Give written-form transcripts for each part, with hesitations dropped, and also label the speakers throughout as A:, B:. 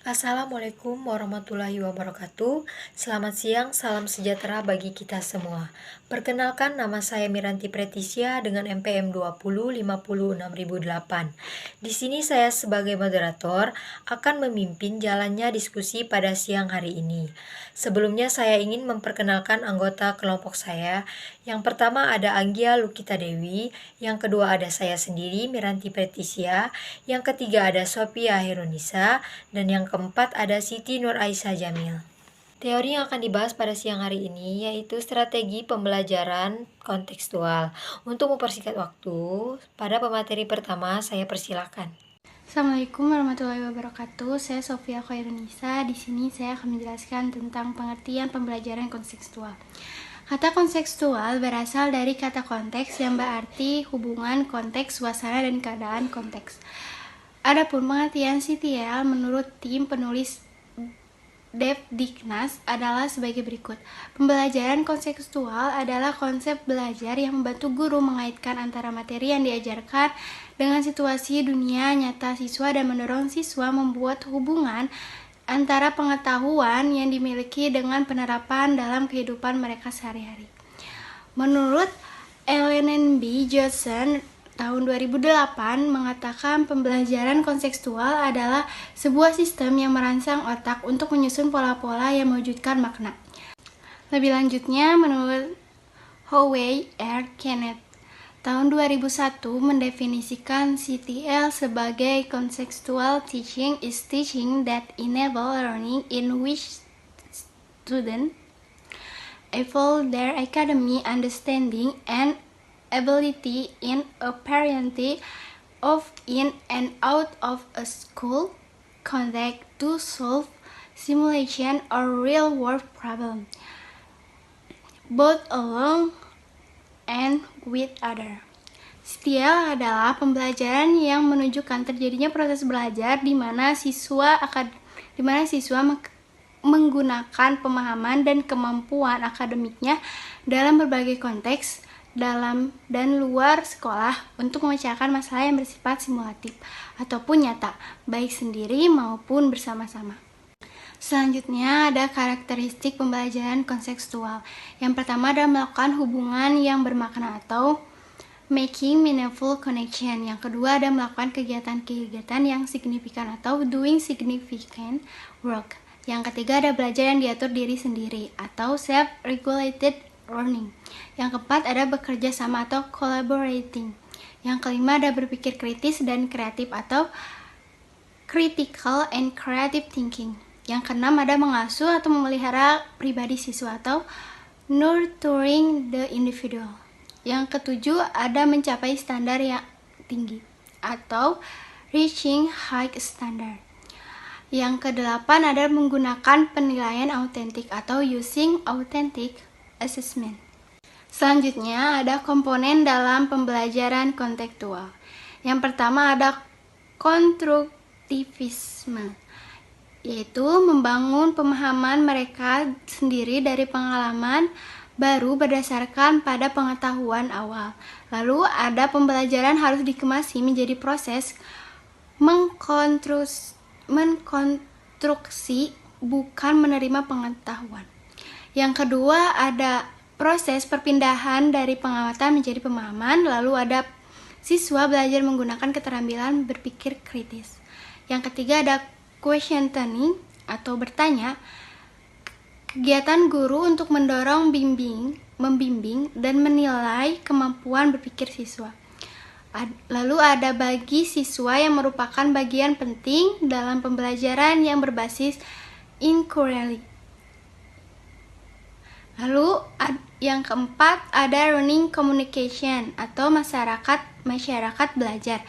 A: Assalamualaikum warahmatullahi wabarakatuh. Selamat siang, salam sejahtera bagi kita semua. Perkenalkan, nama saya Miranti Pretisia dengan NPM 2056008. Di sini saya sebagai moderator akan memimpin jalannya diskusi pada siang hari ini. Sebelumnya saya ingin memperkenalkan anggota kelompok saya. Yang pertama ada Anggia Lukita Dewi, yang kedua ada saya sendiri Miranti Pretisia, yang ketiga ada Sophia Heronisa, dan yang keempat ada Siti Nur Aisyah Jamil. Teori yang akan dibahas pada siang hari ini yaitu strategi pembelajaran kontekstual. Untuk mempersingkat waktu, pada pemateri pertama saya persilakan.
B: Assalamualaikum warahmatullahi wabarakatuh. Saya Sophia Khairunisa. Di sini saya akan menjelaskan tentang pengertian pembelajaran kontekstual. Kata kontekstual berasal dari kata konteks yang berarti hubungan konteks, suasana, dan keadaan konteks. Adapun pengertian CTL menurut tim penulis Debdiknas adalah sebagai berikut. Pembelajaran kontekstual adalah konsep belajar yang membantu guru mengaitkan antara materi yang diajarkan dengan situasi dunia nyata siswa dan mendorong siswa membuat hubungan antara pengetahuan yang dimiliki dengan penerapan dalam kehidupan mereka sehari-hari. Menurut Ellen B. Johnson tahun 2008 mengatakan pembelajaran kontekstual adalah sebuah sistem yang merangsang otak untuk menyusun pola-pola yang mewujudkan makna. Lebih lanjutnya, menurut Howey R. Kenneth tahun 2001 mendefinisikan CTL sebagai contextual teaching is teaching that enable learning in which students evolve their academic understanding and ability in a variety of in and out of a school context to solve simulation or real-world problem, both alone and with other. CTL adalah pembelajaran yang menunjukkan terjadinya proses belajar di mana siswa menggunakan pemahaman dan kemampuan akademiknya dalam berbagai konteks dalam dan luar sekolah untuk memecahkan masalah yang bersifat simulatif ataupun nyata, baik sendiri maupun bersama-sama. Selanjutnya ada karakteristik pembelajaran kontekstual. Yang pertama adalah melakukan hubungan yang bermakna atau making meaningful connection. Yang kedua ada melakukan kegiatan-kegiatan yang signifikan atau doing significant work. Yang ketiga ada belajar yang diatur diri sendiri atau self-regulated learning. Yang keempat ada bekerja sama atau collaborating. Yang kelima ada berpikir kritis dan kreatif atau critical and creative thinking. Yang keenam ada mengasuh atau memelihara pribadi siswa atau nurturing the individual. Yang ketujuh ada mencapai standar yang tinggi atau reaching high standard. Yang kedelapan ada menggunakan penilaian autentik atau using authentic assessment. Selanjutnya ada komponen dalam pembelajaran kontekstual. Yang pertama ada konstruktivisme, yaitu membangun pemahaman mereka sendiri dari pengalaman baru berdasarkan pada pengetahuan awal. Lalu ada pembelajaran harus dikemasi menjadi proses mengkonstruksi bukan menerima pengetahuan. Yang kedua ada proses perpindahan dari pengamatan menjadi pemahaman, lalu ada siswa belajar menggunakan keterampilan berpikir kritis. Yang ketiga ada questioning atau bertanya, kegiatan guru untuk mendorong membimbing dan menilai kemampuan berpikir siswa. Lalu ada bagi siswa yang merupakan bagian penting dalam pembelajaran yang berbasis inquiry. Lalu yang keempat ada learning communication atau masyarakat belajar.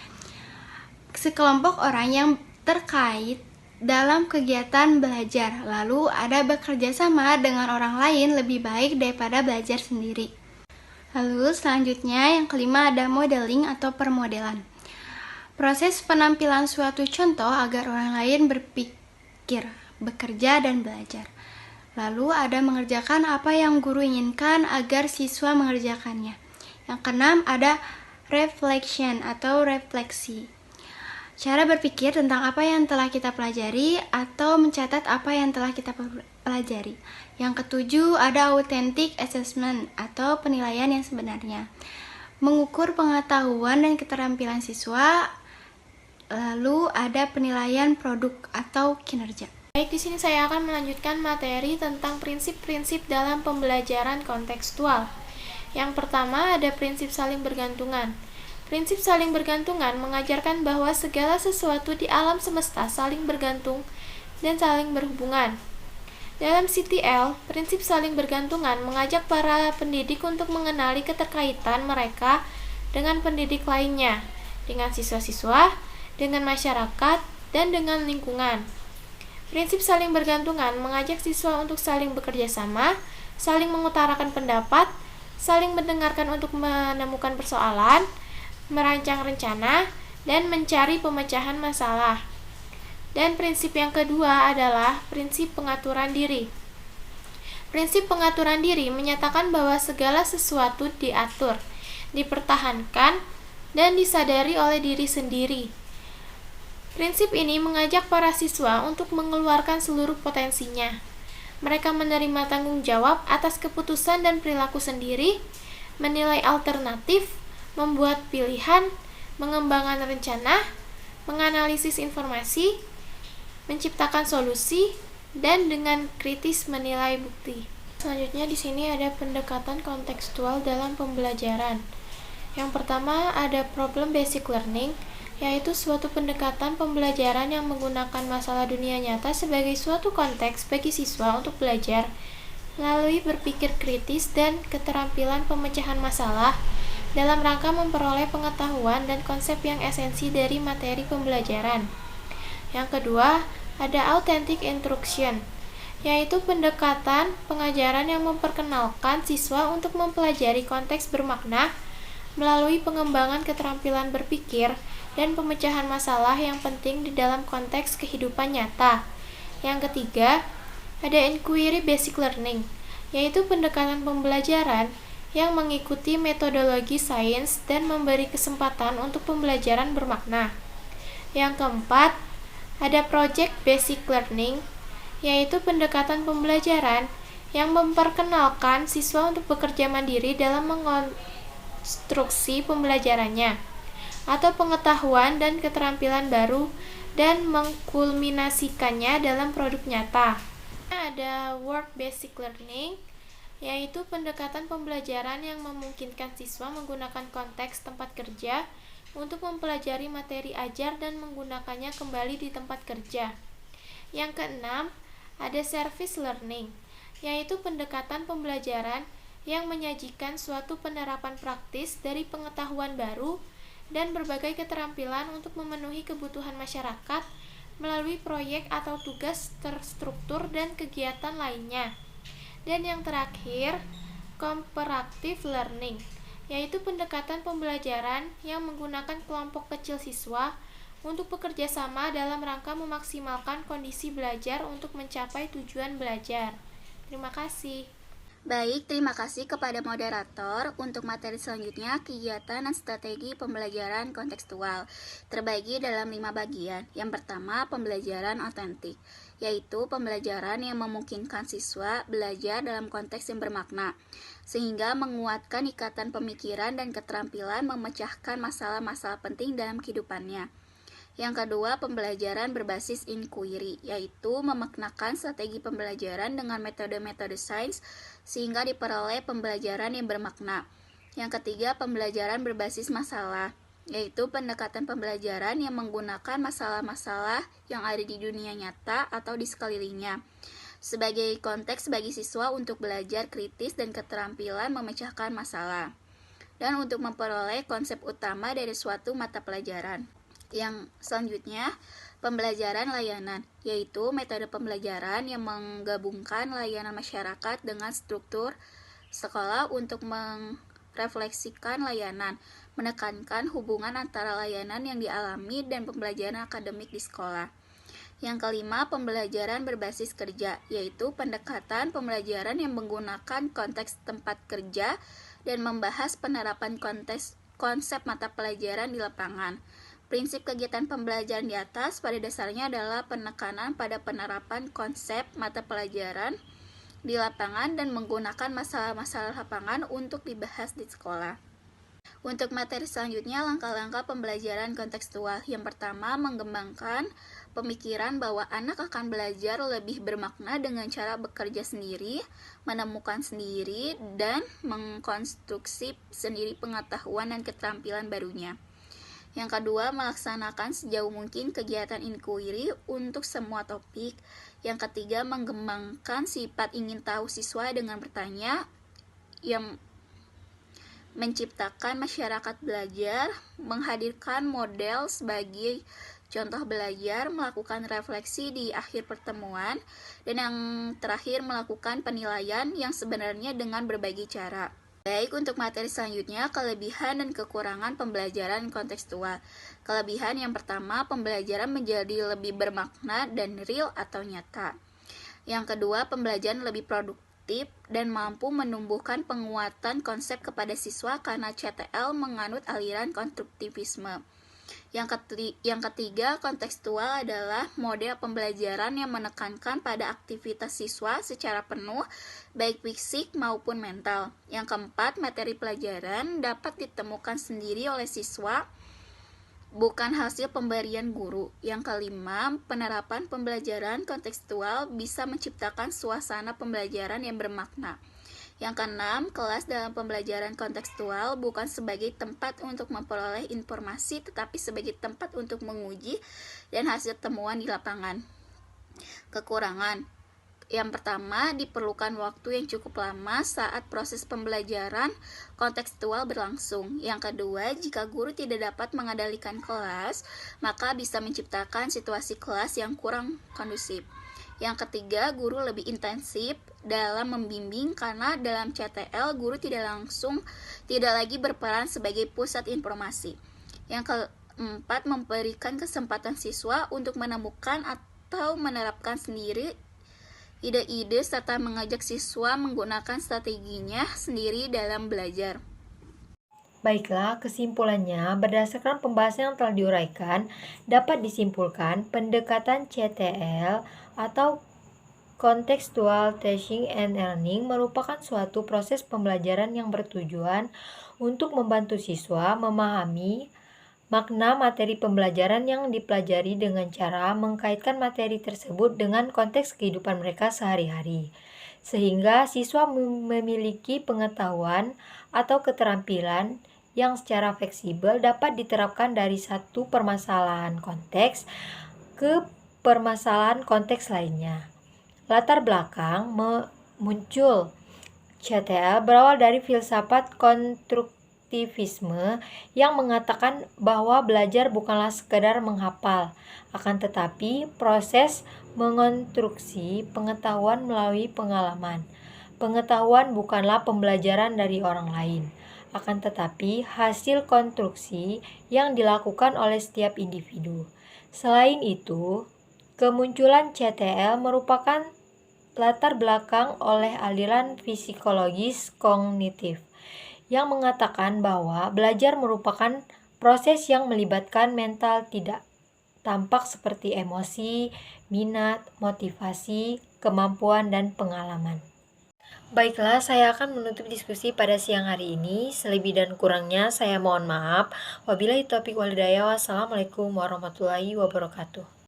B: Sekelompok orang yang terkait dalam kegiatan belajar. Lalu ada bekerja sama dengan orang lain lebih baik daripada belajar sendiri. Lalu selanjutnya yang kelima ada modeling atau permodelan. Proses penampilan suatu contoh agar orang lain berpikir, bekerja, dan belajar. Lalu ada mengerjakan apa yang guru inginkan agar siswa mengerjakannya. Yang keenam ada reflection atau refleksi. Cara berpikir tentang apa yang telah kita pelajari atau mencatat apa yang telah kita pelajari. Yang ketujuh, ada authentic assessment atau penilaian yang sebenarnya. Mengukur pengetahuan dan keterampilan siswa. Lalu ada penilaian produk atau kinerja.
C: Baik, di sini saya akan melanjutkan materi tentang prinsip-prinsip dalam pembelajaran kontekstual. Yang pertama ada prinsip saling bergantungan. Prinsip saling bergantungan mengajarkan bahwa segala sesuatu di alam semesta saling bergantung dan saling berhubungan. Dalam CTL, prinsip saling bergantungan mengajak para pendidik untuk mengenali keterkaitan mereka dengan pendidik lainnya, dengan siswa-siswa, dengan masyarakat, dan dengan lingkungan. Prinsip saling bergantungan mengajak siswa untuk saling bekerja sama, saling mengutarakan pendapat, saling mendengarkan untuk menemukan persoalan, merancang rencana, dan mencari pemecahan masalah. Dan prinsip yang kedua adalah prinsip pengaturan diri. Prinsip pengaturan diri menyatakan bahwa segala sesuatu diatur, dipertahankan, dan disadari oleh diri sendiri. Prinsip ini mengajak para siswa untuk mengeluarkan seluruh potensinya. Mereka menerima tanggung jawab atas keputusan dan perilaku sendiri, menilai alternatif, membuat pilihan, mengembangkan rencana, menganalisis informasi, menciptakan solusi, dan dengan kritis menilai bukti. Selanjutnya di sini ada pendekatan kontekstual dalam pembelajaran. Yang pertama ada problem basic learning, yaitu suatu pendekatan pembelajaran yang menggunakan masalah dunia nyata sebagai suatu konteks bagi siswa untuk belajar melalui berpikir kritis dan keterampilan pemecahan masalah dalam rangka memperoleh pengetahuan dan konsep yang esensi dari materi pembelajaran. Yang kedua, ada authentic instruction, yaitu pendekatan pengajaran yang memperkenalkan siswa untuk mempelajari konteks bermakna melalui pengembangan keterampilan berpikir dan pemecahan masalah yang penting di dalam konteks kehidupan nyata. Yang ketiga, ada inquiry basic learning, yaitu pendekatan pembelajaran yang mengikuti metodologi sains dan memberi kesempatan untuk pembelajaran bermakna. Yang keempat, ada project basic learning, yaitu pendekatan pembelajaran yang memperkenalkan siswa untuk bekerja mandiri dalam mengonstruksi pembelajarannya atau pengetahuan dan keterampilan baru dan mengkulminasikannya dalam produk nyata. Ada work basic learning, yaitu pendekatan pembelajaran yang memungkinkan siswa menggunakan konteks tempat kerja untuk mempelajari materi ajar dan menggunakannya kembali di tempat kerja. Yang keenam, ada service learning, yaitu pendekatan pembelajaran yang menyajikan suatu penerapan praktis dari pengetahuan baru dan berbagai keterampilan untuk memenuhi kebutuhan masyarakat melalui proyek atau tugas terstruktur dan kegiatan lainnya. Dan yang terakhir, comparative learning, yaitu pendekatan pembelajaran yang menggunakan kelompok kecil siswa untuk bekerja sama dalam rangka memaksimalkan kondisi belajar untuk mencapai tujuan belajar. Terima kasih.
D: Baik, terima kasih kepada moderator. Untuk materi selanjutnya, kegiatan dan strategi pembelajaran kontekstual terbagi dalam 5 bagian. Yang pertama, pembelajaran otentik, yaitu pembelajaran yang memungkinkan siswa belajar dalam konteks yang bermakna, sehingga menguatkan ikatan pemikiran dan keterampilan memecahkan masalah-masalah penting dalam kehidupannya. Yang kedua, pembelajaran berbasis inquiry, yaitu memaknakan strategi pembelajaran dengan metode-metode sains sehingga diperoleh pembelajaran yang bermakna. Yang ketiga, pembelajaran berbasis masalah, yaitu pendekatan pembelajaran yang menggunakan masalah-masalah yang ada di dunia nyata atau di sekelilingnya sebagai konteks bagi siswa untuk belajar kritis dan keterampilan memecahkan masalah, dan untuk memperoleh konsep utama dari suatu mata pelajaran. Yang selanjutnya, pembelajaran layanan, yaitu metode pembelajaran yang menggabungkan layanan masyarakat dengan struktur sekolah untuk merefleksikan layanan, menekankan hubungan antara layanan yang dialami dan pembelajaran akademik di sekolah. Yang kelima, pembelajaran berbasis kerja, yaitu pendekatan pembelajaran yang menggunakan konteks tempat kerja dan membahas penerapan konsep mata pelajaran di lapangan, Prinsip kegiatan pembelajaran di atas pada dasarnya adalah penekanan pada penerapan konsep mata pelajaran di lapangan dan menggunakan masalah-masalah lapangan untuk dibahas di sekolah. Untuk materi selanjutnya, langkah-langkah pembelajaran kontekstual. Yang pertama, mengembangkan pemikiran bahwa anak akan belajar lebih bermakna dengan cara bekerja sendiri, menemukan sendiri, dan mengkonstruksi sendiri pengetahuan dan keterampilan barunya. Yang kedua, melaksanakan sejauh mungkin kegiatan inquiry untuk semua topik. Yang ketiga, mengembangkan sifat ingin tahu siswa dengan bertanya, yang menciptakan masyarakat belajar, menghadirkan model sebagai contoh belajar, melakukan refleksi di akhir pertemuan, dan yang terakhir melakukan penilaian yang sebenarnya dengan berbagai cara. Baik, untuk materi selanjutnya, kelebihan dan kekurangan pembelajaran kontekstual. Kelebihan yang pertama, pembelajaran menjadi lebih bermakna dan real atau nyata. Yang kedua, pembelajaran lebih produktif dan mampu menumbuhkan penguatan konsep kepada siswa karena CTL menganut aliran konstruktivisme. Yang ketiga, kontekstual adalah model pembelajaran yang menekankan pada aktivitas siswa secara penuh, baik fisik maupun mental. Yang keempat, materi pelajaran dapat ditemukan sendiri oleh siswa, bukan hasil pemberian guru. Yang kelima, penerapan pembelajaran kontekstual bisa menciptakan suasana pembelajaran yang bermakna. Yang keenam, kelas dalam pembelajaran kontekstual bukan sebagai tempat untuk memperoleh informasi, tetapi sebagai tempat untuk menguji dan hasil temuan di lapangan. Kekurangan. Yang pertama, diperlukan waktu yang cukup lama saat proses pembelajaran kontekstual berlangsung. Yang kedua, jika guru tidak dapat mengendalikan kelas, maka bisa menciptakan situasi kelas yang kurang kondusif. Yang ketiga, guru lebih intensif dalam membimbing karena dalam CTL guru tidak lagi berperan sebagai pusat informasi. Yang keempat, memberikan kesempatan siswa untuk menemukan atau menerapkan sendiri ide-ide serta mengajak siswa menggunakan strateginya sendiri dalam belajar.
A: Baiklah, kesimpulannya, berdasarkan pembahasan yang telah diuraikan, dapat disimpulkan pendekatan CTL atau Contextual Teaching and Learning merupakan suatu proses pembelajaran yang bertujuan untuk membantu siswa memahami makna materi pembelajaran yang dipelajari dengan cara mengkaitkan materi tersebut dengan konteks kehidupan mereka sehari-hari, sehingga siswa memiliki pengetahuan atau keterampilan yang secara fleksibel dapat diterapkan dari satu permasalahan konteks ke permasalahan konteks lainnya. Latar belakang muncul CTL berawal dari filsafat konstruktivisme yang mengatakan bahwa belajar bukanlah sekedar menghafal, akan tetapi proses mengonstruksi pengetahuan melalui pengalaman. Pengetahuan bukanlah pembelajaran dari orang lain, akan tetapi hasil konstruksi yang dilakukan oleh setiap individu. Selain itu, kemunculan CTL merupakan latar belakang oleh aliran psikologis kognitif yang mengatakan bahwa belajar merupakan proses yang melibatkan mental tidak tampak seperti emosi, minat, motivasi, kemampuan, dan pengalaman. Baiklah, saya akan menutup diskusi pada siang hari ini. Selebih dan kurangnya saya mohon maaf. Wabillahi taufiq wal hidayah. Wassalamualaikum warahmatullahi wabarakatuh.